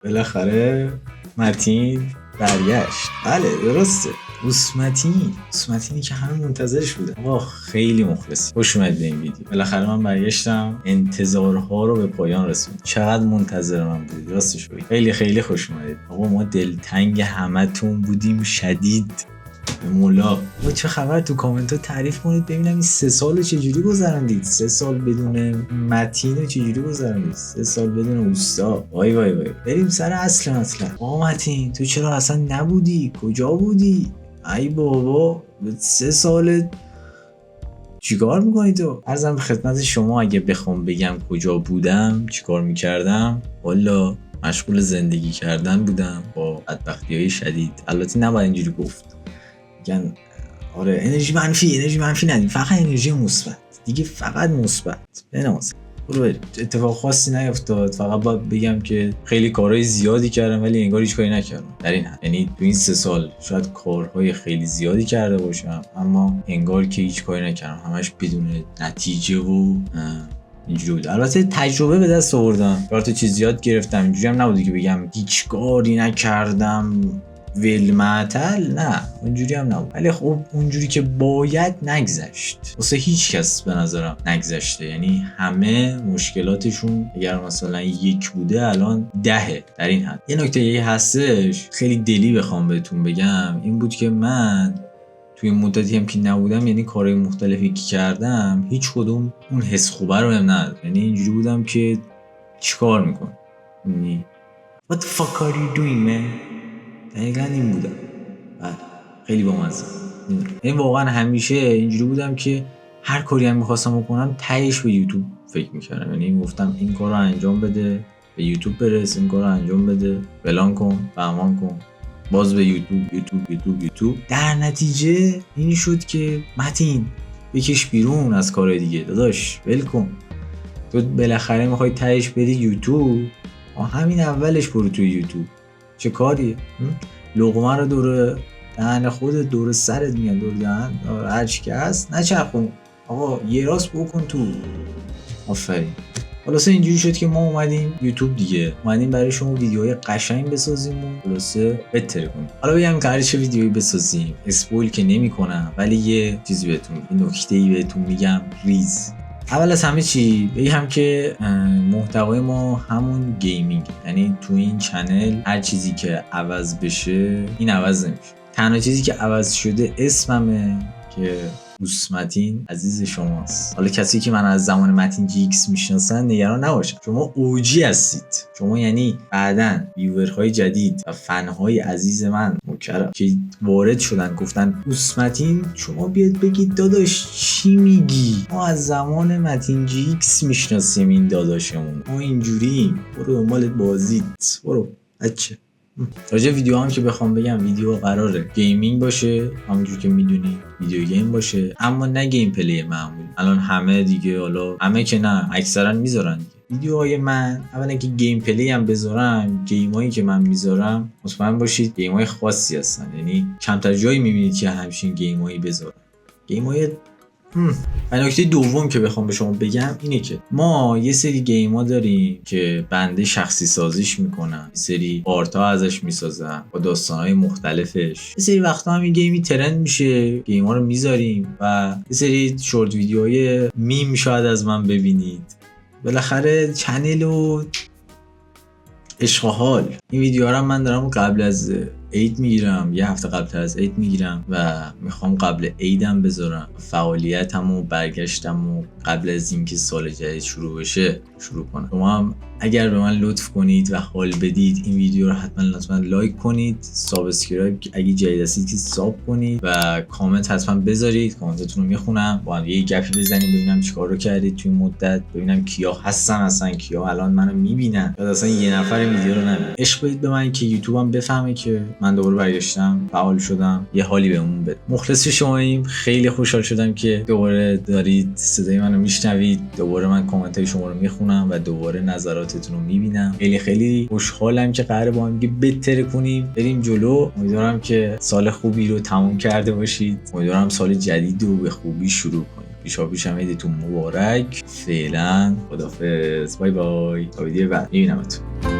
بالاخره متین برگشت. بله درسته، اوسمتینی که همه منتظرش بوده. آقا خیلی مخلصی، خوش اومدید به این ویدیو. بالاخره من برگشتم، انتظارها رو به پایان رسوند. چقدر منتظر من بودید، راستش بگید خیلی خیلی خوش اومدید. آقا ما دلتنگ همتون بودیم شدید. مولا و چه خبر؟ تو کامنت ها تعریف کنید ببینم این 3 سال چجوری گذروندید. 3 سال بدون متین چجوری گذروندید؟ 3 سال بدون اوستا. وای وای وای. بریم سر اصل مطلب. آقا متین تو چرا اصلا نبودی؟ کجا بودی؟ ای بابا 3 سال چیکار میکنی تو؟ عرضم به خدمت شما اگه بخوام بگم کجا بودم چیکار میکردم، والا مشغول زندگی کردن بودم با بدبختی‌های شدید. البته نباید اینجوری گفت، میگن آره انرژی منفی ندیم، فقط انرژی مثبت دیگه، فقط مثبت. بناموس برو بریم. اتفاق خاصی نیفتاد، فقط باید بگم که خیلی کارهای زیادی کردم ولی انگار هیچ کاری نکردم در این حد. یعنی تو این 3 سال شاید کارهای خیلی زیادی کرده باشم اما انگار که هیچ کاری نکردم، همش بدون نتیجه و اینجوری بود. البته تجربه به دست آوردم، کارت چیز یاد گرفتم. اینجوری هم نبودی که بگم هیچ کاری نکردم ولمعتل، نه اونجوری هم نبود، ولی خب اونجوری که باید نگذشت. واسه هیچ کس به نظرم نگذشته. یعنی همه مشکلاتشون اگر مثلا 1 بوده الان 10 در این حد. یه نکته یه هستش خیلی دلی بخوام بهتون بگم، این بود که من توی مدتی هم که نبودم، یعنی کارهای مختلفی که کردم هیچ کدوم اون حس خوبه رو هم نداد. یعنی اینجوری بودم که چیکار میکنم، یعنی what the fuck are you doing man؟ دقیقا این بودم. بله خیلی بامزه. این واقعا همیشه اینجوری بودم که هر کاری هم میخواستم بکنم تهش به یوتیوب فکر میکردم. یعنی میگفتم این کار رو انجام بده، به یوتیوب برس، این کار رو انجام بده، فلان کن، بهمان کن، باز به یوتیوب. در نتیجه این شد که متین بکش بیرون از کار دیگه داداش، ول کن. تو بالاخره میخوای تهش بری یوتیوب، همین اولش برو توی یوتیوب. چه کاریه؟ لقمه رو دور دهن خودت، دور سرت میگن، دور دهن هر چی که هست نچرخون. آقا یه راست بکن تو. آفرین. خلاصه اینجوری شد که ما اومدیم یوتیوب دیگه، اومدیم برای شما ویدیوهای قشنگ بسازیم و خلاصه بهتر کنیم. حالا بگم قراره چه ویدیویی بسازیم، اسپویل که نمی‌کنم ولی یه چیزی بهتون، این نکته‌ای بهتون میگم ریز. اول از همه چی بگم که محتوای ما همون گیمینگ، یعنی تو این چنل هر چیزی که عوض بشه این عوض نمیشه. تنها چیزی که عوض شده اسممه که اوسمتین عزیز شماست. حالا کسی که من از زمان متین جی ایکس میشناسن نگران نباشن، شما اوجی هستید. شما یعنی بعدن ویورهای جدید و فنهای عزیز من مکرم که وارد شدن گفتن اوسمتین، شما بیاد بگید داداش چی میگی، ما از زمان متین جی ایکس میشناسیم این داداشمون، ما اینجوریم، برو دنبال بازیت، برو بچه. راجع ویدیو هم که بخوام بگم، ویدیو قراره گیمینگ باشه، همونجور که میدونی ویدیو گیم باشه، اما نه گیم پلی معمولی. الان همه دیگه، حالا همه که نه، اکثرا میذارن دیگه ویدیوهای من. اولا که گیم پلی هم بذارم، گیمایی که من میذارم مطمئن باشید گیمای خاصی هستن. یعنی کمتر جایی میبینید که همچین گیمایی بذارم. گیمای و نکته دوم که بخوام به شما بگم اینه که ما یه سری گیما داریم که بنده شخصی سازیش میکنم، یه سری آرتا ازش میسازم با داستانهای مختلفش. یه سری وقتا هم این گیمی ترند میشه، گیما رو میذاریم و یه سری شورت ویدیوهای میم شاید از من ببینید. بالاخره چنل و عشق و حال. این ویدیوها رو من دارم قبل از عید میگیرم، یه هفته قبل از عید میگیرم و میخوام قبل عیدم بذارم. فعالیتم و برگشتم و قبل از اینکه سال جدید شروع بشه شروع کنم. شما هم اگر به من لطف کنید و حال بدید این ویدیو رو حتما لایک کنید، سابسکرایب اگه جدید هستید که ساب کنید و کامنت حتما بذارید. کامنتتون رو میخونم، با هم یه گپی بزنیم ببینم چیکار رو کردید توی مدت، ببینم کیا هستن، اصلا کیا الان منو میبینن، یا اصلا یه نفر ویدیو رو نمیبینه. عشق بدید به من که یوتیوبم بفهمه که من دوباره برگشتم، فعال شدم، یه حالی بهمون بده. مخلص شماییم، خیلی خوشحال شدم که دوباره دارید صدای منو میشنوید، دوباره من کامنتای شما رو میخونم و دوباره نظراتتون رو میبینم. خیلی خوشحالم که قراره با هم دیگه بهتر کنیم، بریم جلو. امیدوارم که سال خوبی رو تموم کرده باشید، امیدوارم سال جدید رو به خوبی شروع کنیم. پیشاپیش هم عیدتون مبارک. فعلا خدافظ، بای بای، تا ویدیو بعد میبینمتون.